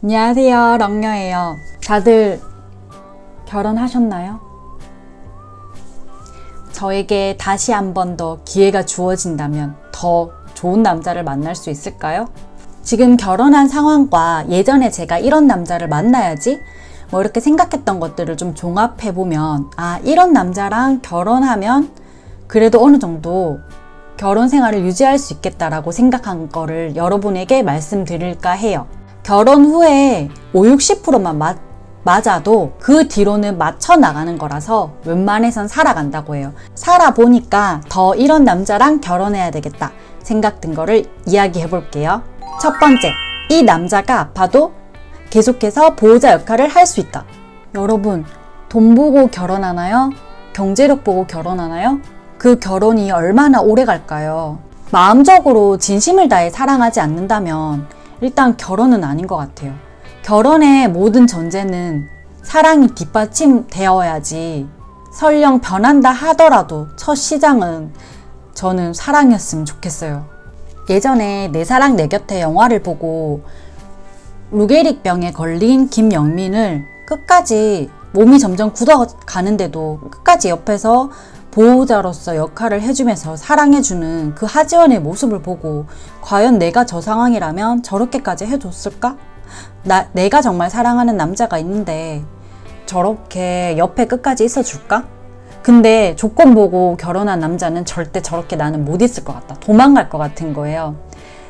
안녕하세요, 렁녀예요. 다들 결혼하셨나요? 저에게 다시 한 번 더 기회가 주어진다면 더 좋은 남자를 만날 수 있을까요? 지금 결혼한 상황과 예전에 제가 이런 남자를 만나야지 이렇게 생각했던 것들을 좀 종합해보면 이런 남자랑 결혼하면 그래도 어느 정도 결혼 생활을 유지할 수 있겠다라고 생각한 거를 여러분에게 말씀드릴까 해요. 결혼 후에 50~60%만 맞아도 그 뒤로는 맞춰 나가는 거라서 웬만해선 살아간다고 해요. 살아보니까 더 이런 남자랑 결혼해야 되겠다 생각 든 거를 이야기해 볼게요. 첫 번째, 이 남자가 아파도 계속해서 보호자 역할을 할 수 있다. 여러분, 돈 보고 결혼하나요? 경제력 보고 결혼하나요? 그 결혼이 얼마나 오래 갈까요? 마음적으로 진심을 다해 사랑하지 않는다면 일단 결혼은 아닌 것 같아요. 결혼의 모든 전제는 사랑이 뒷받침되어야지, 설령 변한다 하더라도 첫 시장은 저는 사랑이었으면 좋겠어요. 예전에 내 사랑 내 곁에 영화를 보고 루게릭병에 걸린 김영민을 끝까지 몸이 점점 굳어가는데도 끝까지 옆에서 보호자로서 역할을 해주면서 사랑해주는 그 하지원의 모습을 보고 과연 내가 저 상황이라면 저렇게까지 해줬을까? 내가 정말 사랑하는 남자가 있는데 저렇게 옆에 끝까지 있어줄까? 근데 조건 보고 결혼한 남자는 절대 저렇게 나는 못 있을 것 같다. 도망갈 것 같은 거예요.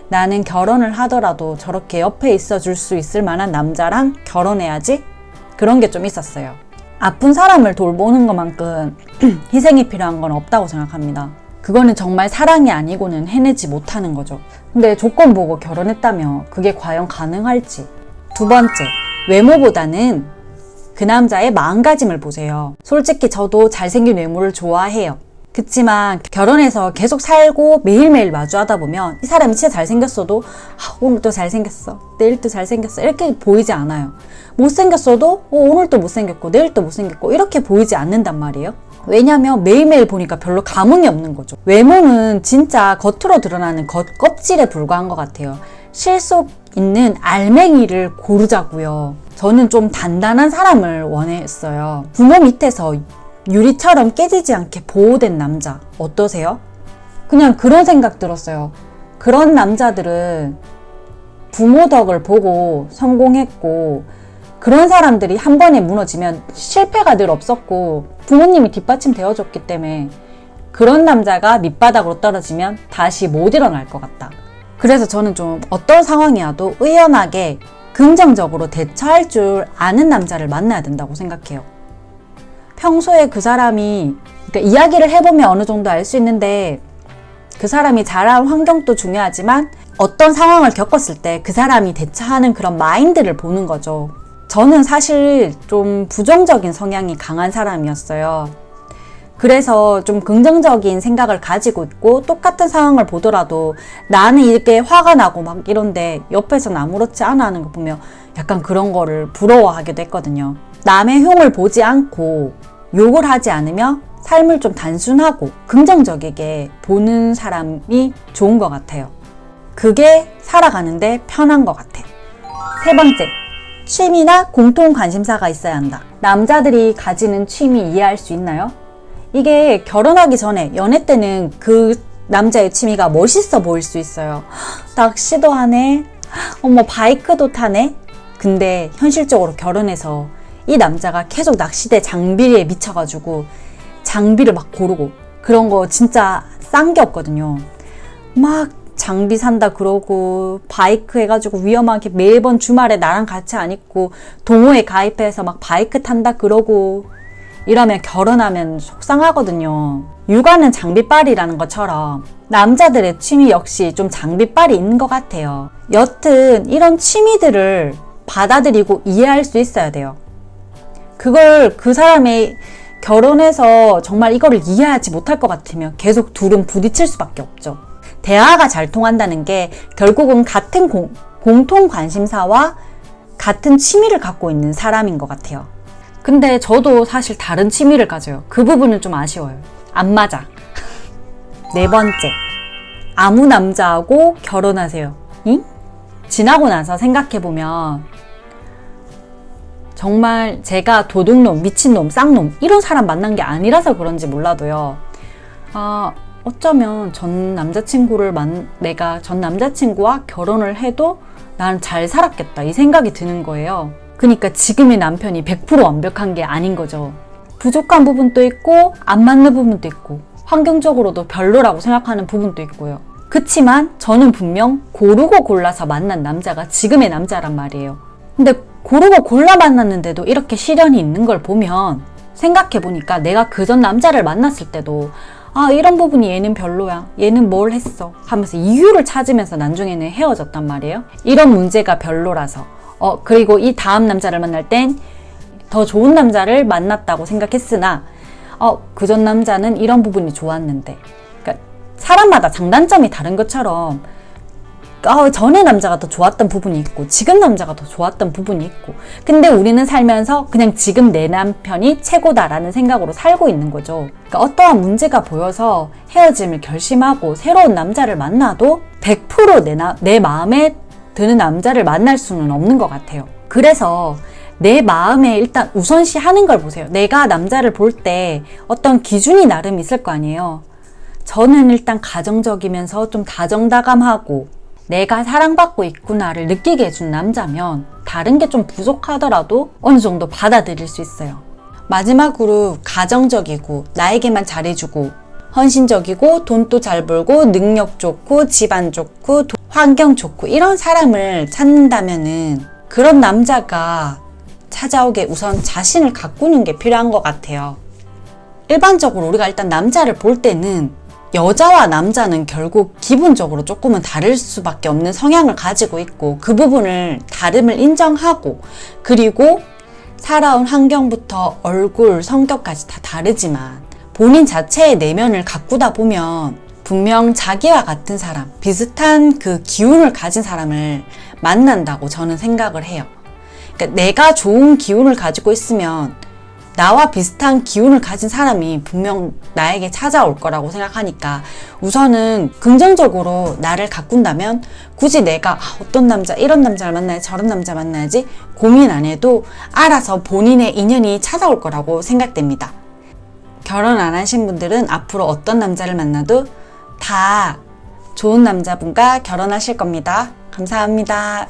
나는 결혼을 하더라도 저렇게 옆에 있어줄 수 있을 만한 남자랑 결혼해야지? 그런 게 좀 있었어요. 아픈 사람을 돌보는 것만큼 희생이 필요한 건 없다고 생각합니다. 그거는 정말 사랑이 아니고는 해내지 못하는 거죠. 근데 조건 보고 결혼했다며 그게 과연 가능할지. 두 번째, 외모보다는 그 남자의 마음가짐을 보세요. 솔직히 저도 잘생긴 외모를 좋아해요. 그치만 결혼해서 계속 살고 매일매일 마주하다 보면 이 사람이 진짜 잘생겼어도 오늘도 잘생겼어, 내일도 잘생겼어 이렇게 보이지 않아요. 못생겼어도 오늘도 못생겼고 내일도 못생겼고 이렇게 보이지 않는단 말이에요. 왜냐면 매일매일 보니까 별로 감흥이 없는 거죠. 외모는 진짜 겉으로 드러나는 껍질에 불과한 것 같아요. 실속 있는 알맹이를 고르자고요. 저는 좀 단단한 사람을 원했어요. 부모 밑에서 유리처럼 깨지지 않게 보호된 남자 어떠세요? 그냥 그런 생각 들었어요. 그런 남자들은 부모 덕을 보고 성공했고, 그런 사람들이 한 번에 무너지면 실패가 늘 없었고 부모님이 뒷받침 되어줬기 때문에 그런 남자가 밑바닥으로 떨어지면 다시 못 일어날 것 같다. 그래서 저는 좀 어떤 상황이어도 의연하게 긍정적으로 대처할 줄 아는 남자를 만나야 된다고 생각해요. 평소에 그 사람이, 그러니까 이야기를 해보면 어느 정도 알 수 있는데 그 사람이 자란 환경도 중요하지만 어떤 상황을 겪었을 때 그 사람이 대처하는 그런 마인드를 보는 거죠. 저는 사실 좀 부정적인 성향이 강한 사람이었어요. 그래서 좀 긍정적인 생각을 가지고 있고 똑같은 상황을 보더라도 나는 이렇게 화가 나고 막 이런데 옆에서는 아무렇지 않아 하는 거 보면 약간 그런 거를 부러워하기도 했거든요. 남의 흉을 보지 않고 욕을 하지 않으며 삶을 좀 단순하고 긍정적이게 보는 사람이 좋은 것 같아요. 그게 살아가는데 편한 것 같아요. 세 번째, 취미나 공통 관심사가 있어야 한다. 남자들이 가지는 취미 이해할 수 있나요? 이게 결혼하기 전에 연애 때는 그 남자의 취미가 멋있어 보일 수 있어요. 낚시도 하네, 바이크도 타네. 근데 현실적으로 결혼해서 이 남자가 계속 낚시대 장비에 미쳐가지고 장비를 막 고르고 그런 거 진짜 싼 게 없거든요. 막 장비 산다 그러고 바이크 해가지고 위험하게 매번 주말에 나랑 같이 안 있고 동호회 가입해서 막 바이크 탄다 그러고 이러면 결혼하면 속상하거든요. 육아는 장비빨이라는 것처럼 남자들의 취미 역시 좀 장비빨이 있는 것 같아요. 여튼 이런 취미들을 받아들이고 이해할 수 있어야 돼요. 그걸 그 사람이 결혼해서 정말 이거를 이해하지 못할 것 같으면 계속 둘은 부딪힐 수밖에 없죠. 대화가 잘 통한다는 게 결국은 같은 공통 관심사와 같은 취미를 갖고 있는 사람인 것 같아요. 근데 저도 사실 다른 취미를 가져요. 그 부분은 좀 아쉬워요. 안 맞아. 네 번째, 아무 남자하고 결혼하세요. 응? 지나고 나서 생각해보면 정말 제가 도둑놈, 미친놈, 쌍놈 이런 사람 만난 게 아니라서 그런지 몰라도요. 어쩌면 내가 전 남자친구와 결혼을 해도 난 잘 살았겠다 이 생각이 드는 거예요. 그러니까 지금의 남편이 100% 완벽한 게 아닌 거죠. 부족한 부분도 있고 안 맞는 부분도 있고 환경적으로도 별로라고 생각하는 부분도 있고요. 그치만 저는 분명 고르고 골라서 만난 남자가 지금의 남자란 말이에요. 근데 고르고 골라 만났는데도 이렇게 시련이 있는 걸 보면 생각해보니까 내가 그전 남자를 만났을 때도 이런 부분이 얘는 별로야, 얘는 뭘 했어 하면서 이유를 찾으면서 나중에는 헤어졌단 말이에요. 이런 문제가 별로라서 그리고 이 다음 남자를 만날 땐 더 좋은 남자를 만났다고 생각했으나 그전 남자는 이런 부분이 좋았는데, 그러니까 사람마다 장단점이 다른 것처럼 전에 남자가 더 좋았던 부분이 있고 지금 남자가 더 좋았던 부분이 있고, 근데 우리는 살면서 그냥 지금 내 남편이 최고다라는 생각으로 살고 있는 거죠. 그러니까 어떠한 문제가 보여서 헤어짐을 결심하고 새로운 남자를 만나도 100% 내 마음에 드는 남자를 만날 수는 없는 것 같아요. 그래서 내 마음에 일단 우선시 하는 걸 보세요. 내가 남자를 볼 때 어떤 기준이 나름 있을 거 아니에요. 저는 일단 가정적이면서 좀 다정다감하고 내가 사랑받고 있구나를 느끼게 해준 남자면 다른 게 좀 부족하더라도 어느 정도 받아들일 수 있어요. 마지막으로 가정적이고 나에게만 잘해주고 헌신적이고 돈도 잘 벌고 능력 좋고 집안 좋고 환경 좋고 이런 사람을 찾는다면은 그런 남자가 찾아오게 우선 자신을 가꾸는 게 필요한 것 같아요. 일반적으로 우리가 일단 남자를 볼 때는 여자와 남자는 결국 기본적으로 조금은 다를 수밖에 없는 성향을 가지고 있고 그 부분을 다름을 인정하고, 그리고 살아온 환경부터 얼굴, 성격까지 다 다르지만 본인 자체의 내면을 가꾸다 보면 분명 자기와 같은 사람, 비슷한 그 기운을 가진 사람을 만난다고 저는 생각을 해요. 그러니까 내가 좋은 기운을 가지고 있으면 나와 비슷한 기운을 가진 사람이 분명 나에게 찾아올 거라고 생각하니까 우선은 긍정적으로 나를 가꾼다면 굳이 내가 어떤 남자, 이런 남자를 만나야지 저런 남자 만나야지 고민 안 해도 알아서 본인의 인연이 찾아올 거라고 생각됩니다. 결혼 안 하신 분들은 앞으로 어떤 남자를 만나도 다 좋은 남자분과 결혼하실 겁니다. 감사합니다.